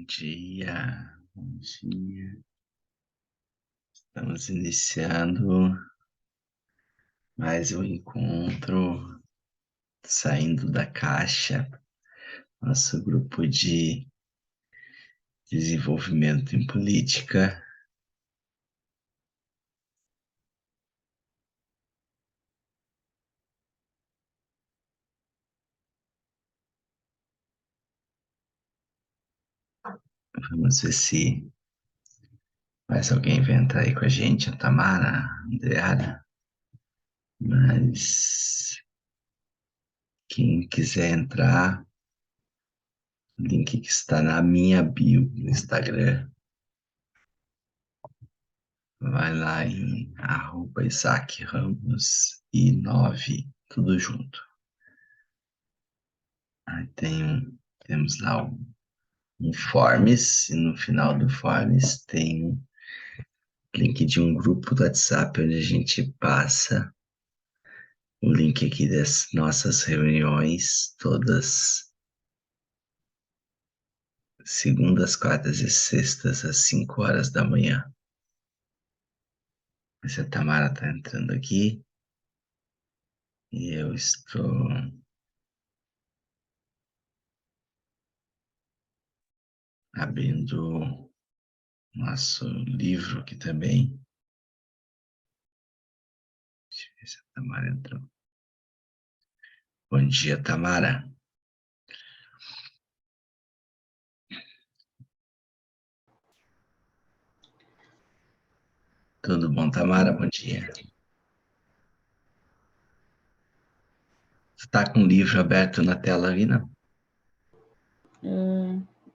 dia, bom dia. Estamos iniciando mais um encontro, saindo da caixa, nosso grupo de desenvolvimento em política. Vamos ver se mais alguém vai entrar aí com a gente, a Tamara, a Andreara. Mas quem quiser entrar, o link que está na minha bio no Instagram, vai lá em @IsaacRamos9, tudo junto. Aí temos lá um Forms, e no final do Forms tem um link de um grupo do WhatsApp onde a gente passa o link aqui das nossas reuniões, todas segundas, quartas e sextas, às 5 horas da manhã. Essa Tamara está entrando aqui e eu estou abrindo nosso livro aqui também. Deixa eu ver se a Tamara entrou. Bom dia, Tamara. Tudo bom, Tamara? Bom dia. Você tá com o livro aberto na tela ali, não?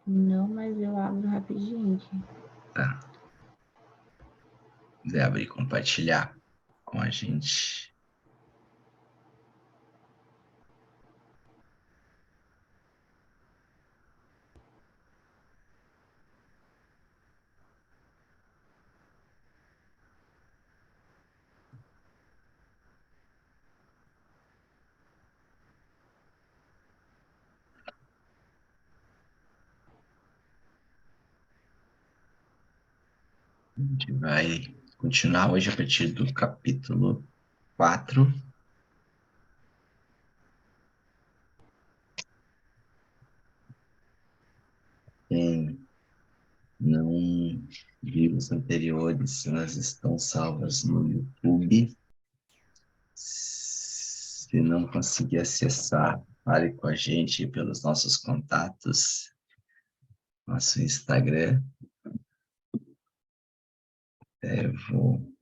Não, mas eu abro rapidinho aqui. Tá. Se quiser abrir e compartilhar com a gente. A gente vai continuar hoje a partir do capítulo 4. Quem não viu os anteriores, elas estão salvas no YouTube. Se não conseguir acessar, fale com a gente pelos nossos contatos, nosso Instagram. Eu vou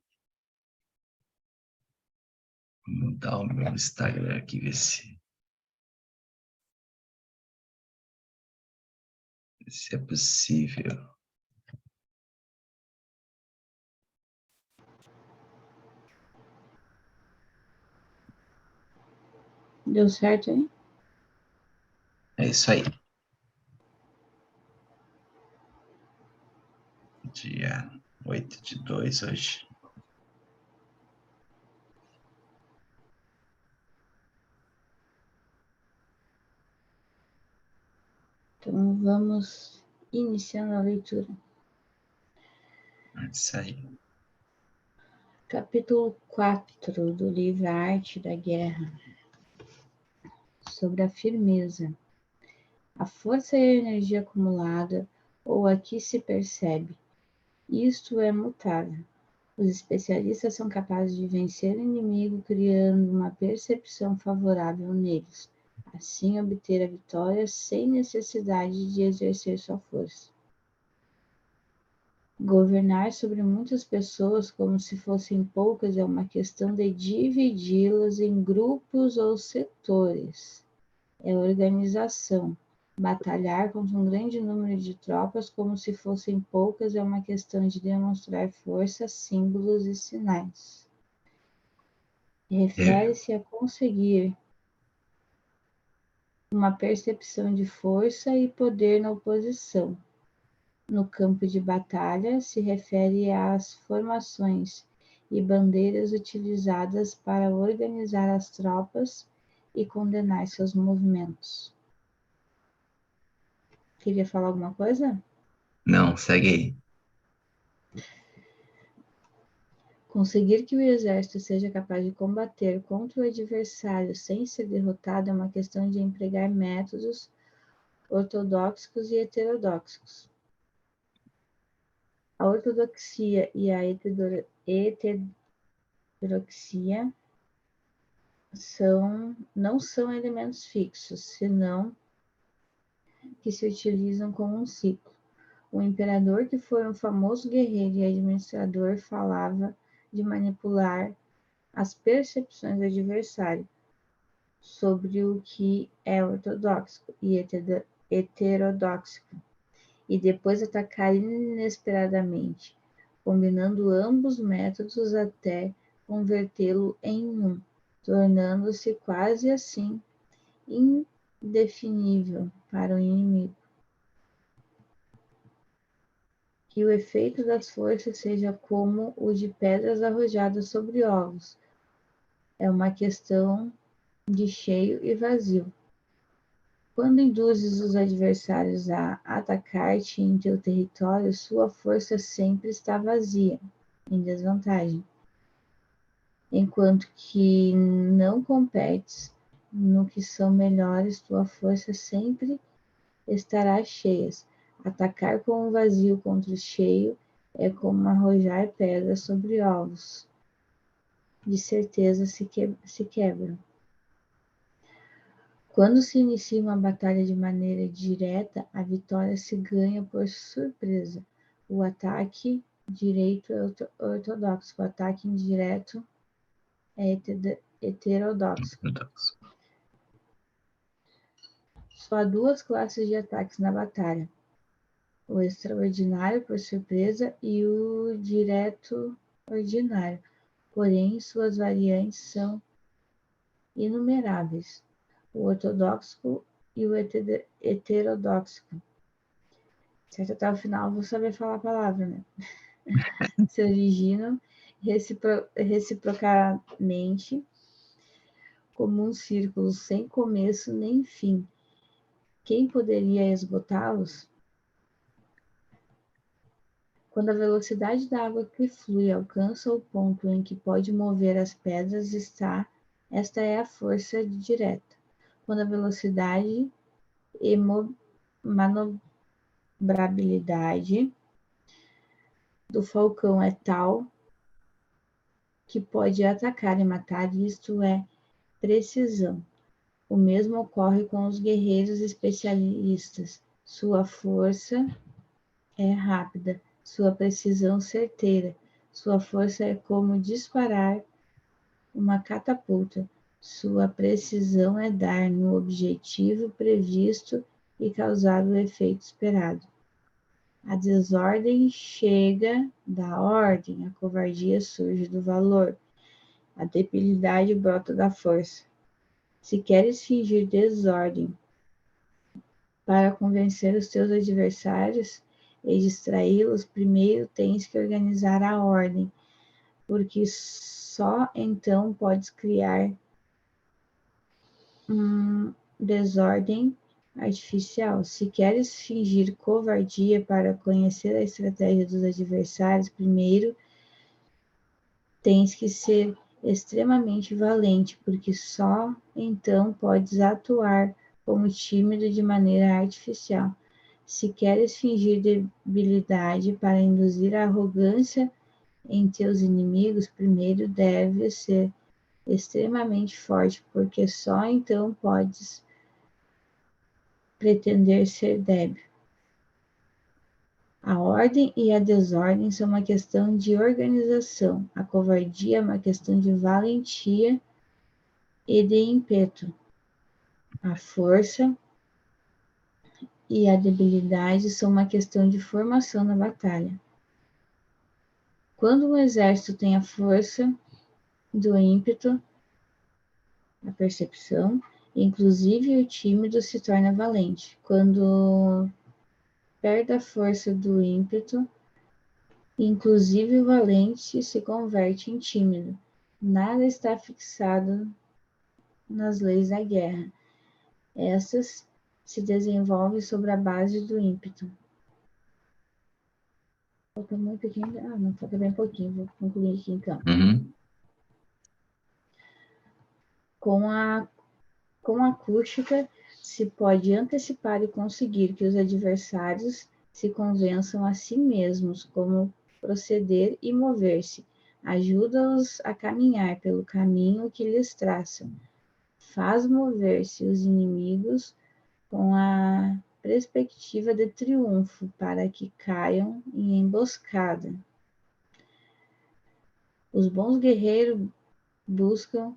mudar o meu Instagram aqui, ver se é possível. Deu certo aí? É isso aí. Dia 8/2 hoje. Então vamos iniciando a leitura. É isso aí. Capítulo 4 do livro A Arte da Guerra. Sobre a firmeza. A força e a energia acumulada, ou a que se percebe. Isto é mutável. Os especialistas são capazes de vencer o inimigo criando uma percepção favorável neles, assim obter a vitória sem necessidade de exercer sua força. Governar sobre muitas pessoas como se fossem poucas é uma questão de dividi-las em grupos ou setores. É organização. Batalhar contra um grande número de tropas como se fossem poucas é uma questão de demonstrar força, símbolos e sinais. Refere-se a conseguir uma percepção de força e poder na oposição. No campo de batalha, se refere às formações e bandeiras utilizadas para organizar as tropas e coordenar seus movimentos. Queria falar alguma coisa? Não, segue aí. Conseguir que o exército seja capaz de combater contra o adversário sem ser derrotado é uma questão de empregar métodos ortodoxos e heterodoxos. A ortodoxia e a heterodoxia não são elementos fixos, senão que se utilizam como um ciclo. O imperador, que foi um famoso guerreiro e administrador, falava de manipular as percepções do adversário sobre o que é ortodoxo e heterodoxo, e depois atacar inesperadamente, combinando ambos métodos até convertê-lo em um, tornando-se quase assim indefinível para o inimigo. Que o efeito das forças seja como o de pedras arrojadas sobre ovos. É uma questão de cheio e vazio. Quando induzes os adversários a atacar-te em teu território, sua força sempre está vazia, em desvantagem. Enquanto que não competes no que são melhores, tua força sempre estará cheia. Atacar com o vazio contra o cheio é como arrojar pedras sobre ovos. De certeza se quebram. Quando se inicia uma batalha de maneira direta, a vitória se ganha por surpresa. O ataque direito é ortodoxo, o ataque indireto é heterodoxo. Só há duas classes de ataques na batalha: o extraordinário por surpresa e o direto ordinário. Porém, suas variantes são inumeráveis: o ortodoxo e o heterodoxo. Certo? Até o final vou saber falar a palavra, né? Se originam reciprocamente como um círculo sem começo nem fim. Quem poderia esgotá-los? Quando a velocidade da água que flui alcança o ponto em que pode mover as pedras, esta é a força direta. Quando a velocidade e manobrabilidade do falcão é tal que pode atacar e matar, isto é precisão. O mesmo ocorre com os guerreiros especialistas. Sua força é rápida, sua precisão certeira. Sua força é como disparar uma catapulta. Sua precisão é dar no objetivo previsto e causar o efeito esperado. A desordem chega da ordem, a covardia surge do valor, a debilidade brota da força. Se queres fingir desordem para convencer os teus adversários e distraí-los, primeiro tens que organizar a ordem, porque só então podes criar desordem artificial. Se queres fingir covardia para conhecer a estratégia dos adversários, primeiro tens que ser extremamente valente, porque só então podes atuar como tímido de maneira artificial. Se queres fingir debilidade para induzir a arrogância em teus inimigos, primeiro deves ser extremamente forte, porque só então podes pretender ser débil. A ordem e a desordem são uma questão de organização, a covardia é uma questão de valentia e de ímpeto. A força e a debilidade são uma questão de formação na batalha. Quando um exército tem a força do ímpeto, a percepção, inclusive o tímido se torna valente. Quando perde a força do ímpeto, inclusive o valente se converte em tímido. Nada está fixado nas leis da guerra. Essas se desenvolvem sobre a base do ímpeto. Falta muito aqui ainda. Ah, não, falta bem pouquinho. Vou concluir aqui então. Uhum. Com a acústica, se pode antecipar e conseguir que os adversários se convençam a si mesmos como proceder e mover-se. Ajuda-os a caminhar pelo caminho que lhes traçam. Faz mover-se os inimigos com a perspectiva de triunfo para que caiam em emboscada. Os bons guerreiros buscam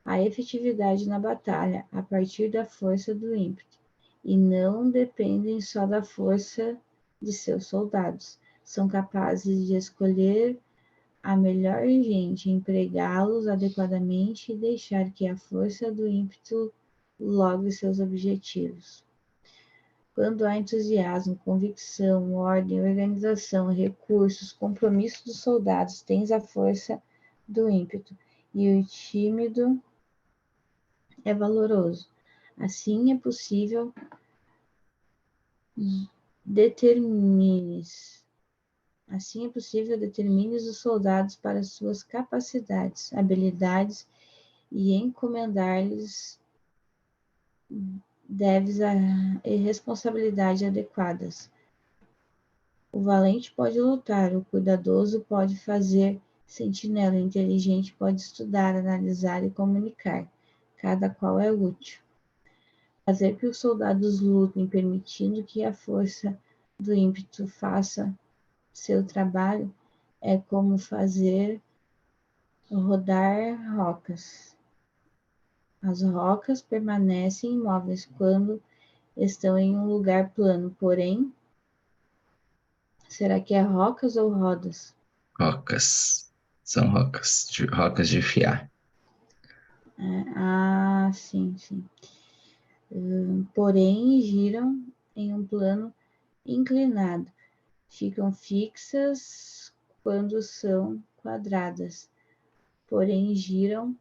a efetividade na batalha a partir da força do ímpeto, e não dependem só da força de seus soldados. São capazes de escolher a melhor gente, empregá-los adequadamente e deixar que a força do ímpeto logre seus objetivos. Quando há entusiasmo, convicção, ordem, organização, recursos, compromisso dos soldados, tens a força do ímpeto, e o tímido é valoroso. Assim é possível determines. Assim é possível determines os soldados para suas capacidades, habilidades e encomendar-lhes deves e responsabilidade adequadas. O valente pode lutar, o cuidadoso pode fazer sentinela, o inteligente pode estudar, analisar e comunicar. Cada qual é útil. Fazer que os soldados lutem, permitindo que a força do ímpeto faça seu trabalho, é como fazer rodar rocas. As rocas permanecem imóveis quando estão em um lugar plano, porém, será que é rocas ou rodas? Rocas. São rocas de fiar. Sim, sim. Porém, giram em um plano inclinado. Ficam fixas quando são quadradas, porém giram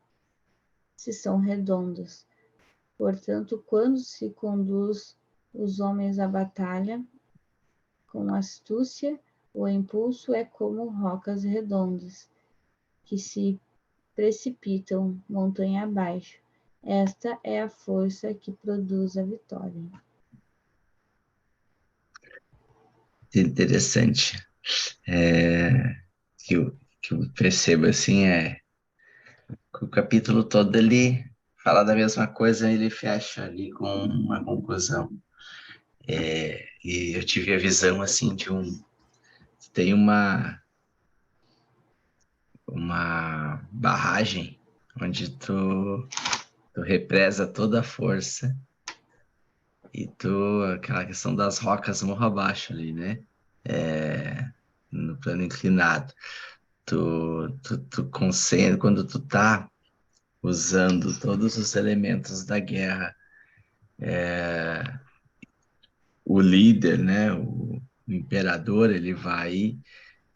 se são redondas. Portanto, quando se conduz os homens à batalha com astúcia, o impulso é como rocas redondas, que se precipitam montanha abaixo. Esta é a força que produz a vitória. Interessante. É, que eu percebo assim que o capítulo todo ele fala da mesma coisa, ele fecha ali com uma conclusão. E eu tive a visão assim de tem uma barragem onde tu represa toda a força e aquela questão das rocas morro abaixo ali, né? No plano inclinado. Tu concentra, quando tu tá usando todos os elementos da guerra, o líder, né? O imperador, ele vai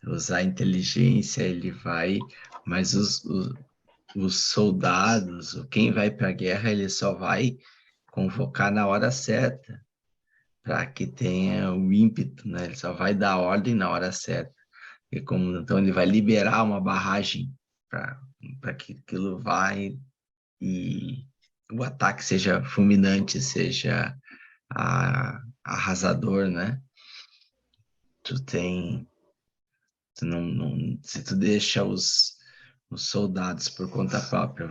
usar a inteligência, ele vai, mas os soldados, quem vai para a guerra, ele só vai convocar na hora certa, para que tenha o ímpeto, né? Ele só vai dar ordem na hora certa. E como, então ele vai liberar uma barragem para que aquilo vai e o ataque seja fulminante, seja arrasador, né? Tu tem, se tu deixa os soldados por conta própria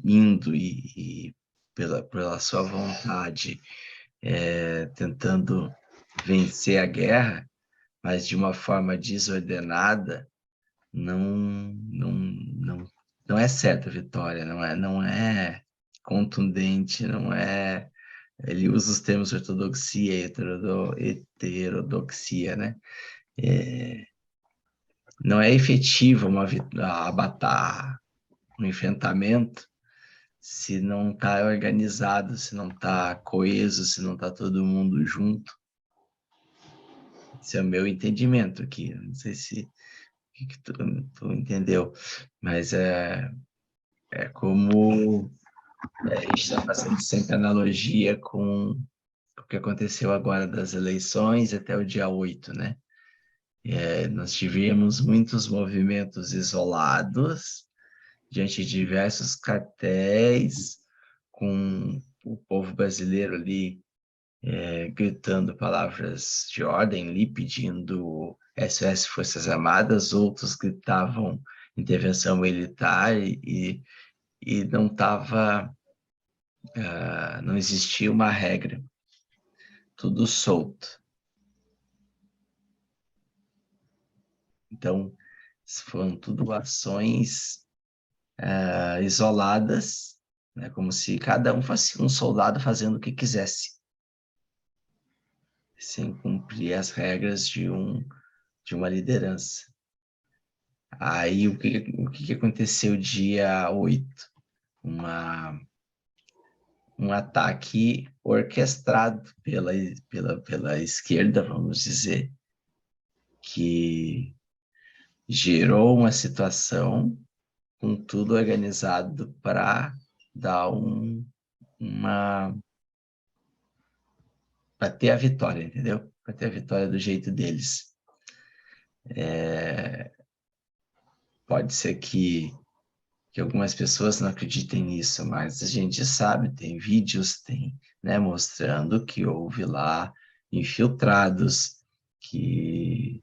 indo e pela sua vontade, tentando vencer a guerra, mas de uma forma desordenada, não, não, não, não é certa a vitória, não é contundente, não é. Ele usa os termos ortodoxia e heterodoxia, né? Não é efetiva a batalha, um enfrentamento, se não está organizado, se não está coeso, se não está todo mundo junto. Esse é o meu entendimento aqui. Não sei se que tu entendeu, mas é como a gente está fazendo sempre analogia com o que aconteceu agora das eleições até o dia 8, né? Nós tivemos muitos movimentos isolados, diante de diversos cartéis, com o povo brasileiro ali gritando palavras de ordem, ali pedindo SOS Forças Armadas, outros gritavam intervenção militar e não estava, não existia uma regra, tudo solto. Então, foram tudo ações isoladas, né, como se cada um fosse um soldado fazendo o que quisesse, sem cumprir as regras de uma liderança. Aí, o que aconteceu dia 8? Um ataque orquestrado pela esquerda, vamos dizer, que gerou uma situação com tudo organizado para dar uma para ter a vitória, entendeu? Para ter a vitória do jeito deles. Pode ser que algumas pessoas não acreditem nisso, mas a gente sabe, tem vídeos, tem, né, mostrando que houve lá infiltrados, que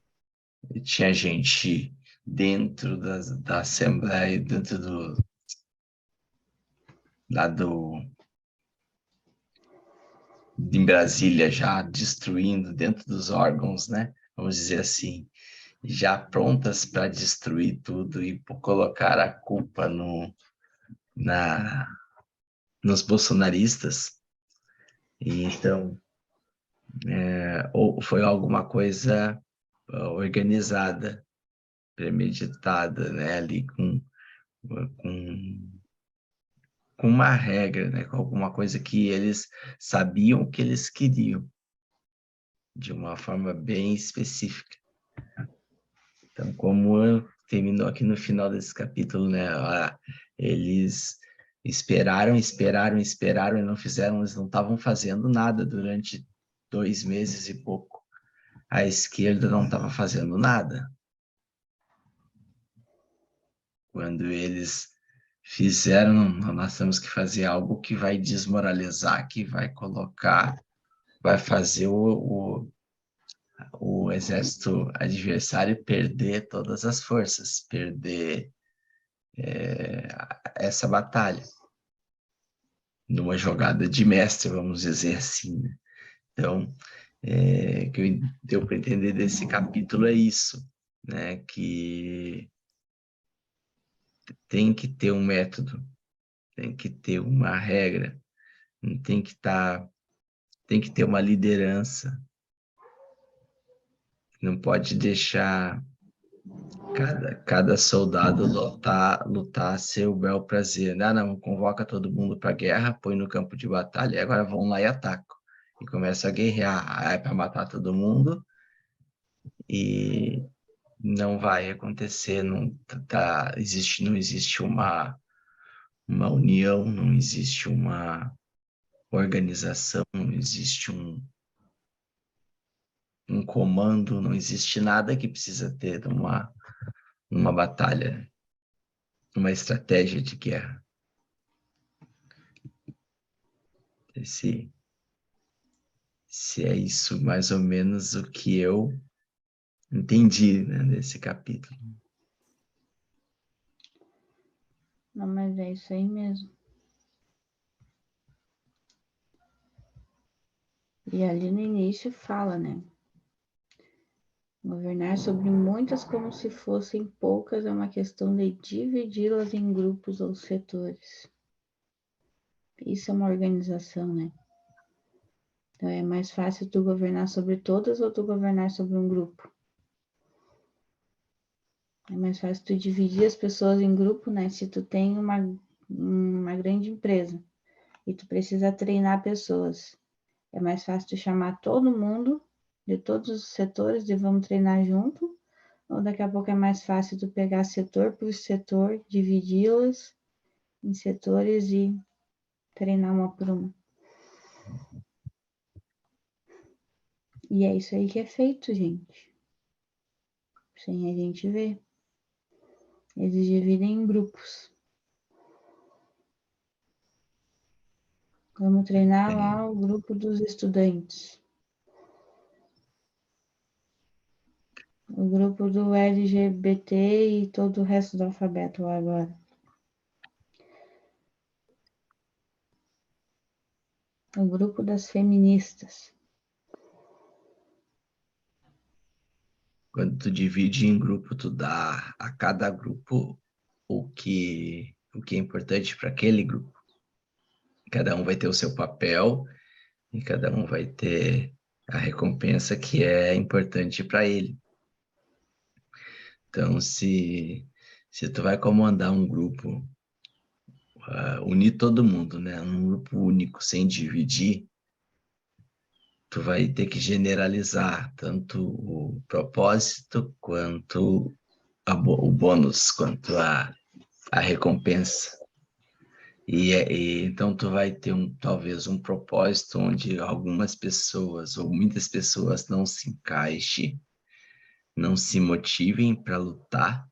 tinha gente dentro da Assembleia, dentro lá em Brasília, já destruindo dentro dos órgãos, né? Vamos dizer assim, já prontas para destruir tudo e colocar a culpa nos bolsonaristas. E então, ou foi alguma coisa organizada, premeditada, né? Ali com, com uma regra, né? Com alguma coisa que eles sabiam que eles queriam, de uma forma bem específica. Então, como terminou aqui no final desse capítulo, né? Eles esperaram e não fizeram, eles não estavam fazendo nada durante 2 meses e pouco. A esquerda não estava fazendo nada. Quando eles fizeram, nós temos que fazer algo que vai desmoralizar, que vai colocar, vai fazer o exército adversário perder todas as forças, perder essa batalha, numa jogada de mestre, vamos dizer assim, né? Então, o que deu para entender desse capítulo é isso, né? Que tem que ter um método, tem que ter uma regra, tem que ter uma liderança, não pode deixar cada soldado lutar a seu bel prazer. Não, convoca todo mundo para a guerra, põe no campo de batalha, e agora vão lá e atacam. E começa a guerrear, é para matar todo mundo, e não vai acontecer, não existe uma união, não existe uma organização, não existe um comando, não existe nada que precisa ter numa batalha, uma estratégia de guerra. Se, se é isso mais ou menos o que eu entendi, né, nesse capítulo. Não, mas é isso aí mesmo. E ali no início fala, né? Governar sobre muitas como se fossem poucas é uma questão de dividi-las em grupos ou setores. Isso é uma organização, né? Então é mais fácil tu governar sobre todas ou tu governar sobre um grupo. É mais fácil tu dividir as pessoas em grupo, né? Se tu tem uma grande empresa e tu precisa treinar pessoas, é mais fácil tu chamar todo mundo de todos os setores e vamos treinar junto, ou daqui a pouco é mais fácil tu pegar setor por setor, dividi-las em setores e treinar uma por uma. E é isso aí que é feito, gente. sem a gente ver. Eles dividem em grupos. Vamos treinar lá o grupo dos estudantes. O grupo do LGBT e todo o resto do alfabeto lá agora. O grupo das feministas. Quando tu divide em grupo, tu dá a cada grupo o que é importante para aquele grupo. Cada um vai ter o seu papel e cada um vai ter a recompensa que é importante para ele. Então, se tu vai comandar um grupo, unir todo mundo, né, num grupo único, sem dividir, tu vai ter que generalizar tanto o propósito quanto o bônus, quanto a recompensa. E então tu vai ter talvez um propósito onde algumas pessoas ou muitas pessoas não se encaixem, não se motivem para lutar,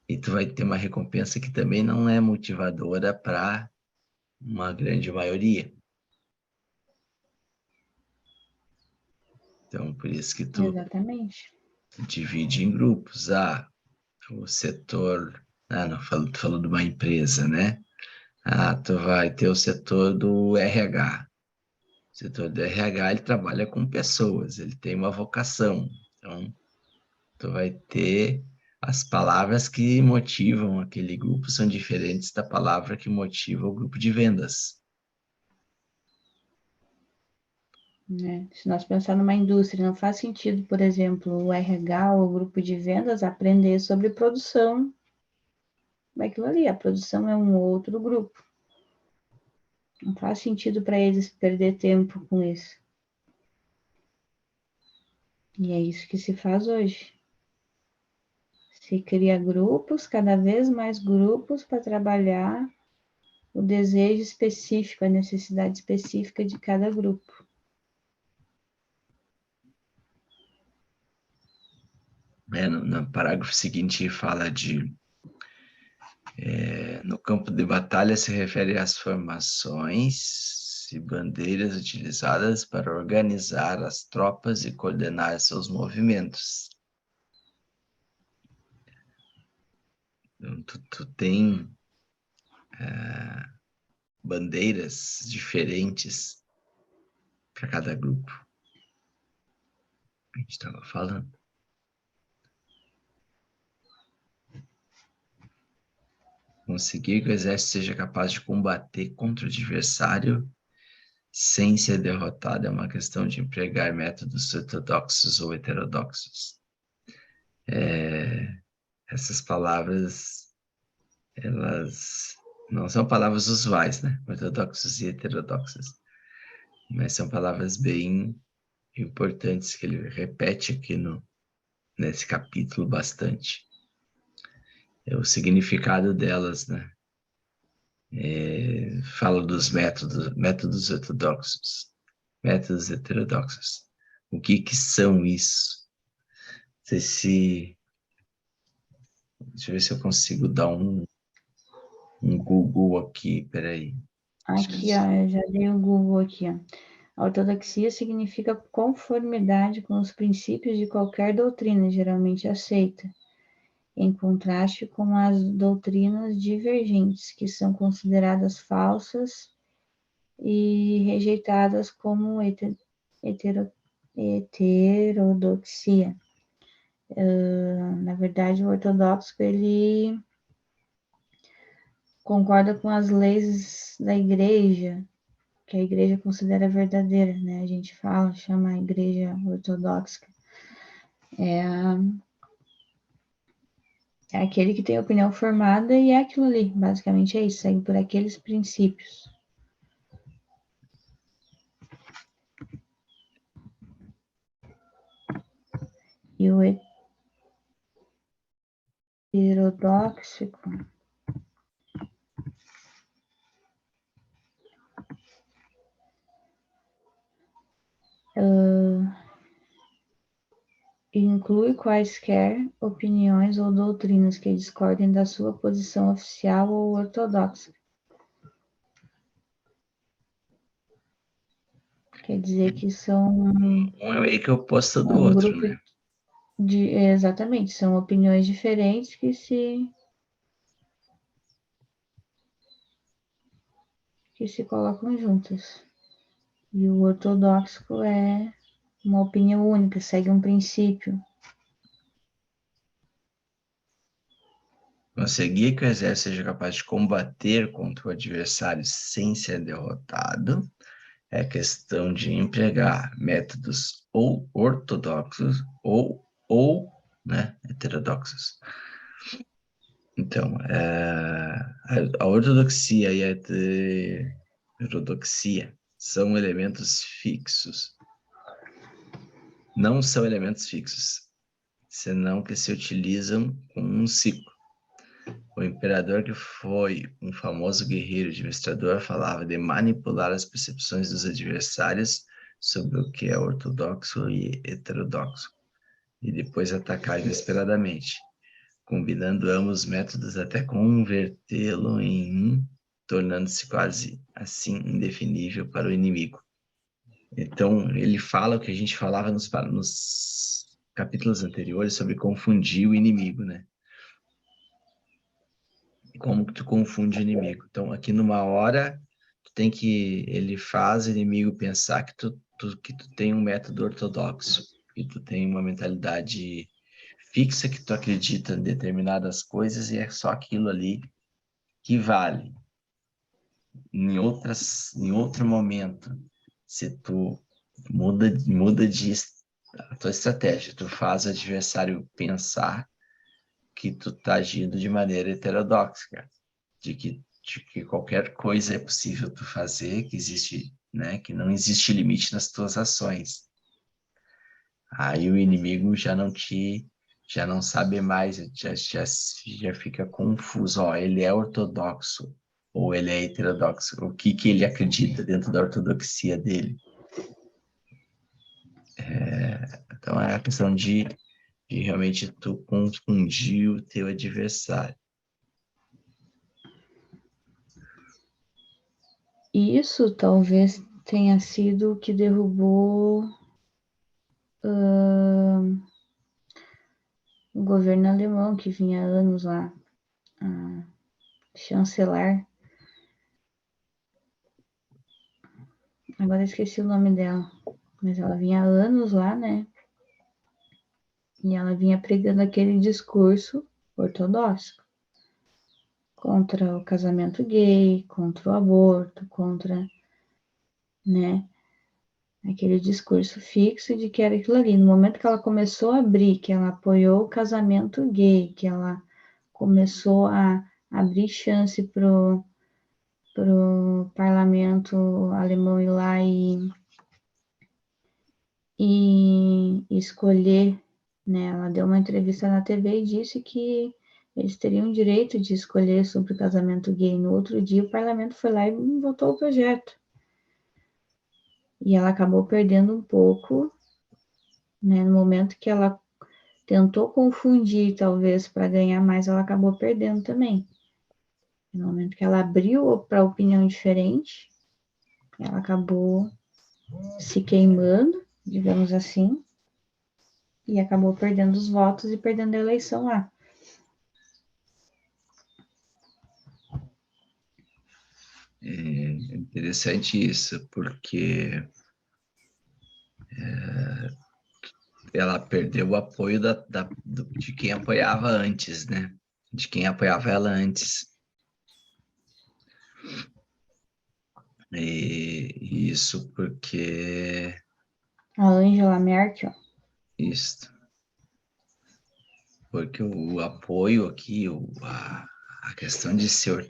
e tu vai ter uma recompensa que também não é motivadora para uma grande maioria. Então, por isso que tu Exatamente. divide em grupos. O setor, não, tu falou de uma empresa, né? Tu vai ter o setor do RH. O setor do RH, ele trabalha com pessoas, ele tem uma vocação. Então, tu vai ter as palavras que motivam aquele grupo são diferentes da palavra que motiva o grupo de vendas. Né? Se nós pensarmos numa indústria, não faz sentido, por exemplo, o RH ou o grupo de vendas aprender sobre produção daquilo ali. A produção é um outro grupo. Não faz sentido para eles perder tempo com isso. E é isso que se faz hoje. Se cria grupos, cada vez mais grupos para trabalhar o desejo específico, a necessidade específica de cada grupo. No parágrafo seguinte fala no campo de batalha se refere às formações e bandeiras utilizadas para organizar as tropas e coordenar seus movimentos. Então, tu tem bandeiras diferentes para cada grupo. A gente estava falando. Conseguir que o exército seja capaz de combater contra o adversário sem ser derrotado é uma questão de empregar métodos ortodoxos ou heterodoxos. Essas palavras, elas não são palavras usuais, né? Ortodoxos e heterodoxos. Mas são palavras bem importantes que ele repete aqui nesse capítulo bastante. É o significado delas, né? Fala dos métodos ortodoxos, métodos heterodoxos. O que são isso? Não sei se... Deixa eu ver se eu consigo dar um Google aqui, peraí. Aqui, ó, eu já dei o Google aqui, ó. A ortodoxia significa conformidade com os princípios de qualquer doutrina geralmente aceita, em contraste com as doutrinas divergentes, que são consideradas falsas e rejeitadas como heterodoxia. Na verdade, o ortodoxo, ele concorda com as leis da igreja, que a igreja considera verdadeira, né? A gente chama a igreja ortodoxa. É aquele que tem opinião formada e é aquilo ali, basicamente é isso, segue por aqueles princípios. E o heterodoxico, inclui quaisquer opiniões ou doutrinas que discordem da sua posição oficial ou ortodoxa. Quer dizer que são Um é meio que o oposto do um outro, grupo né? de... Exatamente, são opiniões diferentes que se colocam juntas. E o ortodoxo é uma opinião única, segue um princípio. Conseguir que o exército seja capaz de combater contra o adversário sem ser derrotado é questão de empregar métodos ou ortodoxos ou né, heterodoxos. Então, a ortodoxia e a heterodoxia são elementos fixos. Não são elementos fixos, senão que se utilizam com um ciclo. O imperador, que foi um famoso guerreiro administrador, falava de manipular as percepções dos adversários sobre o que é ortodoxo e heterodoxo, e depois atacar inesperadamente, combinando ambos os métodos até convertê-lo em um, tornando-se quase assim indefinível para o inimigo. Então, ele fala o que a gente falava nos capítulos anteriores sobre confundir o inimigo, né? Como que tu confunde o inimigo. Então, aqui numa hora, ele faz o inimigo pensar que tu tem um método ortodoxo, que tu tem uma mentalidade fixa, que tu acredita em determinadas coisas e é só aquilo ali que vale. Em outro momento, se tu muda de a tua estratégia, tu faz o adversário pensar que tu tá agindo de maneira heterodoxa, de que qualquer coisa é possível tu fazer, que existe, né, que não existe limite nas tuas ações. Aí o inimigo já não sabe mais, já fica confuso, ó, ele é ortodoxo ou ele é heterodoxo, o que ele acredita dentro da ortodoxia dele. Então é a questão de realmente tu confundir o teu adversário. E isso talvez tenha sido o que derrubou o governo alemão, que vinha há anos lá, a chanceler. Agora esqueci o nome dela, mas ela vinha há anos lá, né? E ela vinha pregando aquele discurso ortodoxo contra o casamento gay, contra o aborto, contra, né, aquele discurso fixo de que era aquilo ali. No momento que ela começou a abrir, que ela apoiou o casamento gay, que ela começou a abrir chance pro parlamento alemão ir lá e escolher, né? Ela deu uma entrevista na TV e disse que eles teriam direito de escolher sobre o casamento gay. No outro dia, o parlamento foi lá e votou o projeto. E ela acabou perdendo um pouco, né? No momento que ela tentou confundir, talvez, para ganhar mais, ela acabou perdendo também. No momento que ela abriu para opinião diferente, ela acabou se queimando, digamos assim, e acabou perdendo os votos e perdendo a eleição lá. É interessante isso, porque ela perdeu o apoio de quem apoiava antes, né? De quem apoiava ela antes. E isso porque... A Angela Merkel. Isso. Porque o apoio aqui, a questão de ser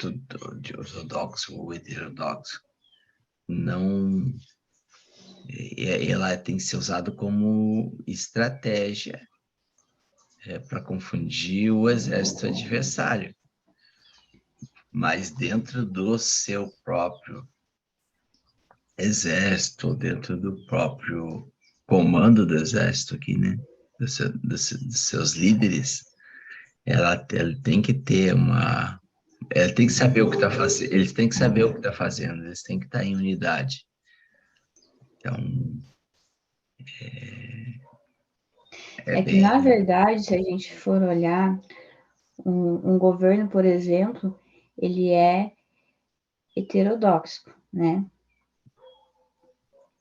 de ortodoxo ou heterodoxo, não... Ela tem que ser usada como estratégia para confundir o exército adversário. Mas dentro do seu próprio exército, dentro do próprio comando do exército aqui, né? dos seus líderes, ela tem que ter uma. Ela tem que saber o que está fazendo. Eles têm que saber o que está fazendo. Eles têm que estar em unidade. Então, é É que, na bem. verdade, se a gente for olhar, um governo, por exemplo, ele é heterodoxo, né?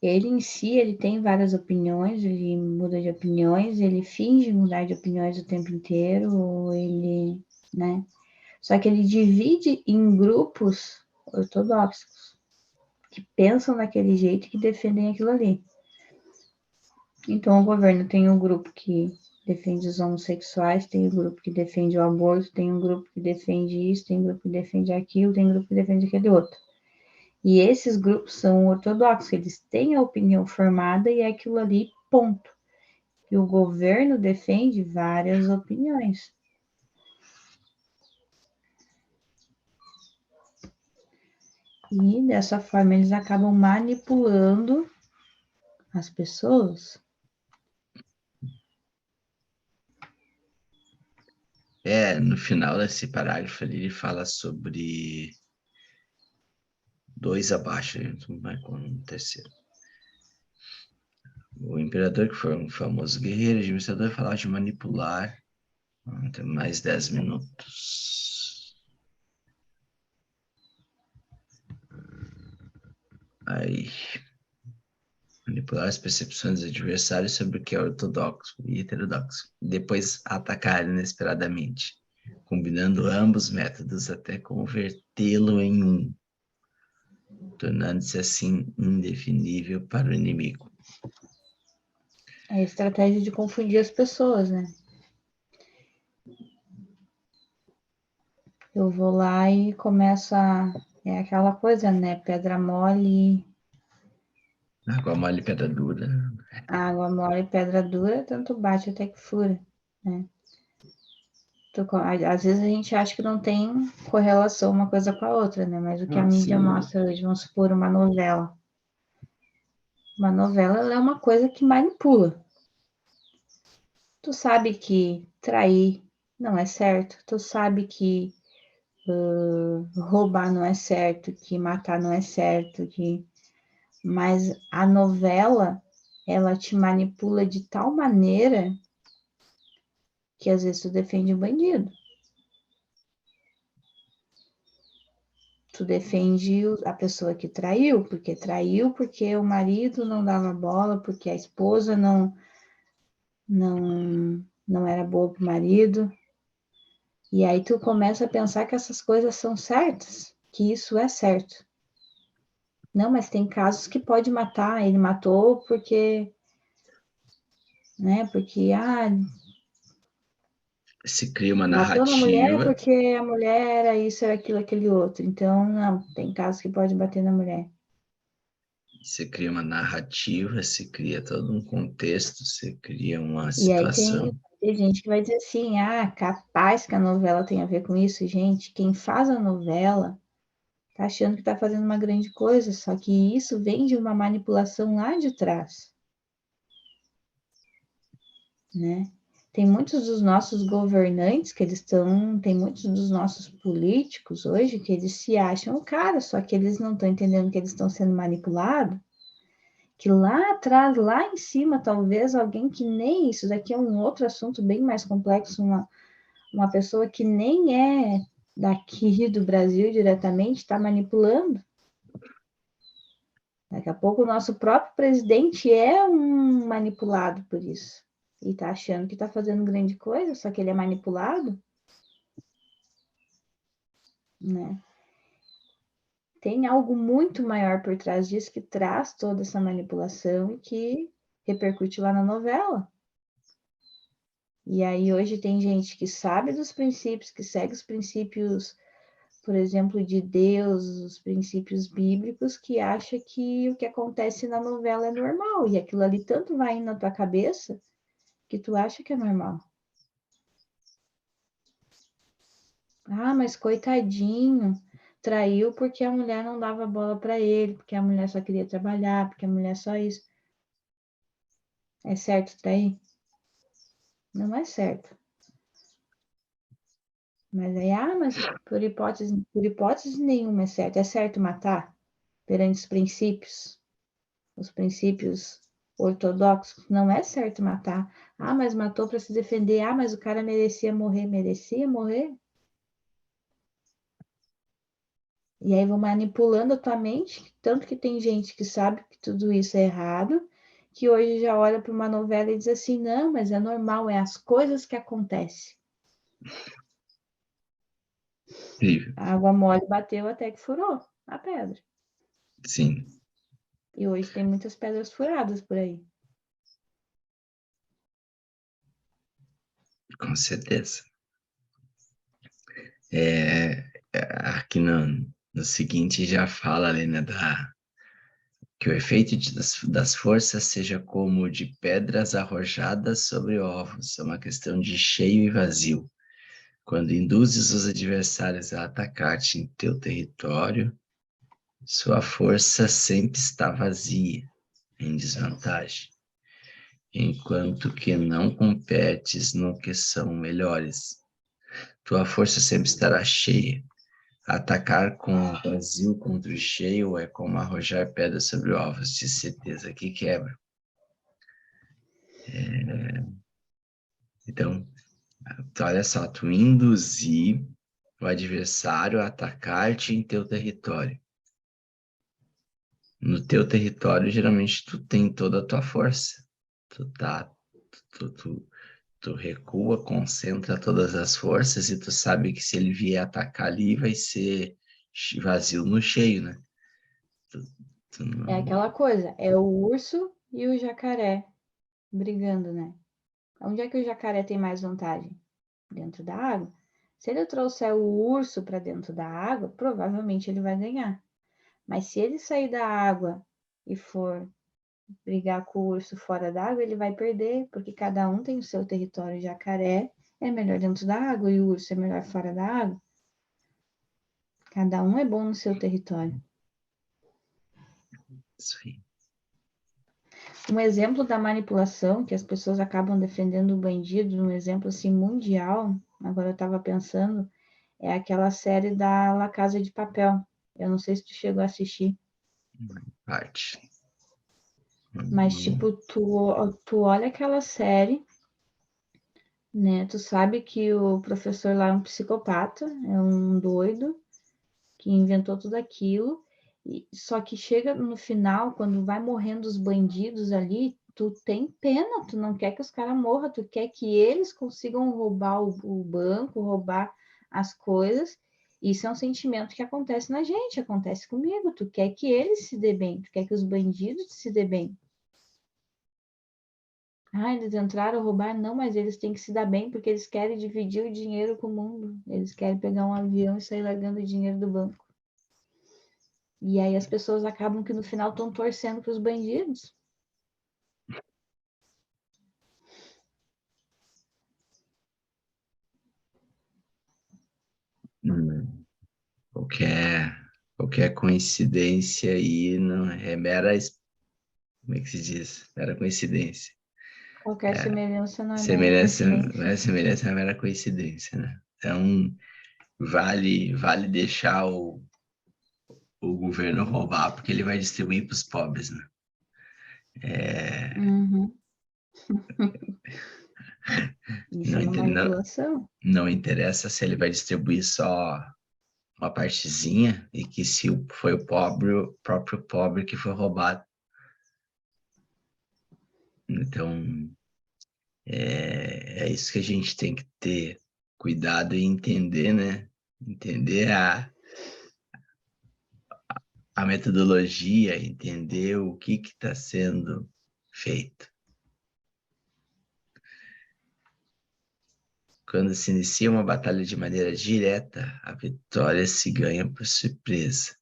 Ele em si, ele tem várias opiniões, ele muda de opiniões, ele finge mudar de opiniões o tempo inteiro, ele, né? Só que ele divide em grupos ortodoxos, que pensam daquele jeito e que defendem aquilo ali. Então, o governo tem um grupo que defende os homossexuais, tem um grupo que defende o aborto, tem um grupo que defende isso, tem um grupo que defende aquilo, tem um grupo que defende aquele outro. E esses grupos são ortodoxos, eles têm a opinião formada e é aquilo ali, ponto. E o governo defende várias opiniões. E dessa forma eles acabam manipulando as pessoas. No final desse parágrafo ali, ele fala sobre dois abaixo, não vai com o terceiro. O imperador, que foi um famoso guerreiro, administrador, falava de manipular. Tem mais 10 minutos. Aí, manipular as percepções dos adversários sobre o que é ortodoxo e heterodoxo. Depois atacar inesperadamente, combinando ambos métodos até convertê-lo em um, tornando-se assim indefinível para o inimigo. É a estratégia de confundir as pessoas, né? Eu vou lá e começo a... É aquela coisa, né? Pedra mole, Água mole, pedra dura. água mole, pedra dura, tanto bate até que fura, né? Às vezes a gente acha que não tem correlação uma coisa com a outra, né? Mas o que a mídia Sim. mostra hoje, vamos supor, uma novela. Uma novela, ela é uma coisa que manipula. Tu sabe que trair não é certo, tu sabe que roubar não é certo, que matar não é certo, mas a novela, ela te manipula de tal maneira que às vezes tu defende o bandido. Tu defende a pessoa que traiu porque o marido não dava bola, porque a esposa não era boa pro marido. E aí tu começa a pensar que essas coisas são certas, que isso é certo. Não, mas tem casos que pode matar, ele matou porque, né, porque, Se cria uma matou na mulher narrativa, porque a mulher era isso, era aquilo, aquele outro. Então, não, tem casos que pode bater na mulher. se cria todo um contexto, se cria uma E aí tem, situação. tem gente que vai dizer assim, capaz que a novela tem a ver com isso. Gente, quem faz a novela tá achando que tá fazendo uma grande coisa, só que isso vem de uma manipulação lá de trás, né? Tem muitos dos nossos governantes que eles estão, tem muitos dos nossos políticos hoje que eles se acham o cara, só que eles não estão entendendo que eles estão sendo manipulados, que lá atrás, lá em cima, talvez alguém que nem isso, daqui é um outro assunto bem mais complexo, uma pessoa que nem é daqui do Brasil diretamente está manipulando. Daqui a pouco o nosso próprio presidente é um manipulado por isso. E está achando que está fazendo grande coisa, só que ele é manipulado, né? Tem algo muito maior por trás disso que traz toda essa manipulação e que repercute lá na novela. E aí hoje tem gente que sabe dos princípios, que segue os princípios, por exemplo, de Deus, os princípios bíblicos, que acha que o que acontece na novela é normal. E aquilo ali tanto vai na tua cabeça que tu acha que é normal. Mas coitadinho, traiu porque a mulher não dava bola para ele, porque a mulher só queria trabalhar, porque a mulher só isso. É certo trair? Não é certo. Mas aí, mas por hipótese nenhuma é certo. É certo matar perante os princípios ortodoxos? Não é certo matar. Mas matou para se defender. Mas o cara merecia morrer. Merecia morrer? E aí vão manipulando a tua mente, tanto que tem gente que sabe que tudo isso é errado, que hoje já olha para uma novela e diz assim, não, mas é normal, é as coisas que acontecem. Incrível. A água mole bateu até que furou a pedra. Sim, E hoje tem muitas pedras furadas por aí. com certeza. Aqui no seguinte já fala ali, né, que o efeito das forças seja como o de pedras arrojadas sobre ovos, é uma questão de cheio e vazio. Quando induzes os adversários a atacar-te em teu território, sua força sempre está vazia, em desvantagem, enquanto que não competes no que são melhores. Tua força sempre estará cheia. Atacar com o vazio contra o cheio é como arrojar pedras sobre ovos de certeza que quebra. Então, olha só, tu induzir o adversário a atacar-te em teu território. No teu território, geralmente, tu tem toda a tua força. Tu, tu, tu recua, concentra todas as forças e tu sabe que se ele vier atacar ali, vai ser vazio no cheio, né? Tu, tu É não... aquela coisa, é o urso e o jacaré brigando, né? Onde é que o jacaré tem mais vantagem? Dentro da água. Se ele trouxer o urso para dentro da água, provavelmente ele vai ganhar. Mas se ele sair da água e for brigar com o urso fora d'água, ele vai perder, porque cada um tem o seu território. O jacaré é melhor dentro da água e o urso é melhor fora da água. Cada um é bom no seu território. Isso aí. Um exemplo da manipulação, que as pessoas acabam defendendo o bandido, um exemplo assim mundial, agora eu estava pensando, é aquela série da La Casa de Papel. Eu não sei se tu chegou a assistir. Parte. Mas, tipo, tu olha aquela série, né? Tu sabe que o professor lá é um psicopata, é um doido, que inventou tudo aquilo. Só que chega no final, quando vai morrendo os bandidos ali, tu tem pena, tu não quer que os caras morram, tu quer que eles consigam roubar o banco, roubar as coisas. Isso é um sentimento que acontece na gente, acontece comigo. Tu quer que eles se dê bem, tu quer que os bandidos se dê bem. Eles entraram a roubar, não, mas eles têm que se dar bem porque eles querem dividir o dinheiro com o mundo. Eles querem pegar um avião e sair largando o dinheiro do banco. E aí as pessoas acabam que no final estão torcendo para os bandidos. Hum, qualquer, qualquer coincidência aí não é mera, como é que se diz? Mera coincidência. Qualquer semelhança não é mera Semelhança, coincidência. semelhança é mera coincidência, né? Então, vale deixar o governo roubar, porque ele vai distribuir para os pobres, né? Uhum. Isso é Não, uma não, manipulação. não interessa se ele vai distribuir só uma partezinha e que se foi o próprio pobre que foi roubado. Então, é isso que a gente tem que ter cuidado e entender, né? Entender a metodologia, entender o que está sendo feito. Quando se inicia uma batalha de maneira direta, a vitória se ganha por surpresa.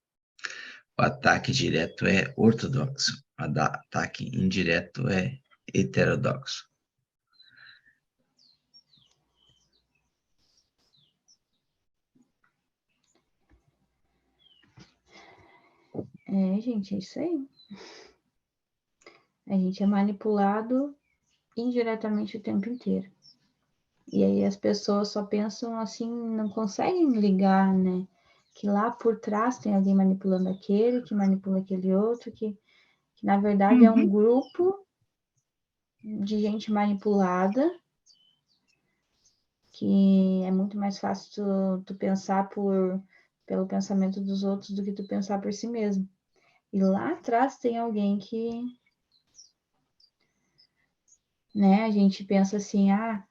O ataque direto é ortodoxo, o ataque indireto é heterodoxo. Gente, é isso aí. A gente é manipulado indiretamente o tempo inteiro. E aí as pessoas só pensam assim, não conseguem ligar, né? Que lá por trás tem alguém manipulando aquele, que manipula aquele outro, que na verdade é um Uhum. grupo de gente manipulada, que é muito mais fácil tu pensar pelo pensamento dos outros do que tu pensar por si mesmo. E lá atrás tem alguém que, né, a gente pensa assim, ah,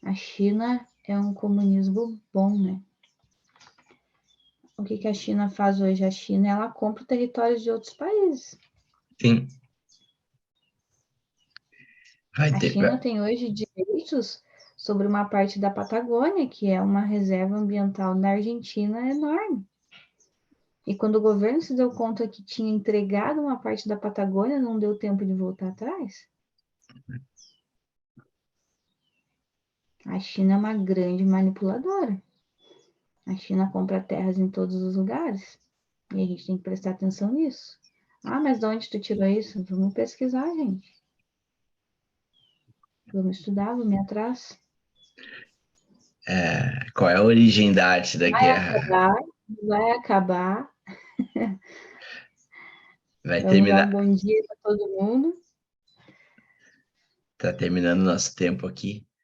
a China é um comunismo bom, né? O que a China faz hoje? A China, ela compra territórios de outros países. Sim. Vai A ter. China tem hoje direitos sobre uma parte da Patagônia, que é uma reserva ambiental na Argentina enorme. E quando o governo se deu conta que tinha entregado uma parte da Patagônia, não deu tempo de voltar atrás. A China é uma grande manipuladora. A China compra terras em todos os lugares. E a gente tem que prestar atenção nisso. Ah, mas de onde tu tirou isso? Vamos pesquisar, gente. Vamos estudar, vamos ir atrás. Qual é a origem da arte da Vai guerra? acabar, vai acabar. Vai Vamos dar um terminar. bom dia para todo mundo. Tá terminando nosso tempo aqui.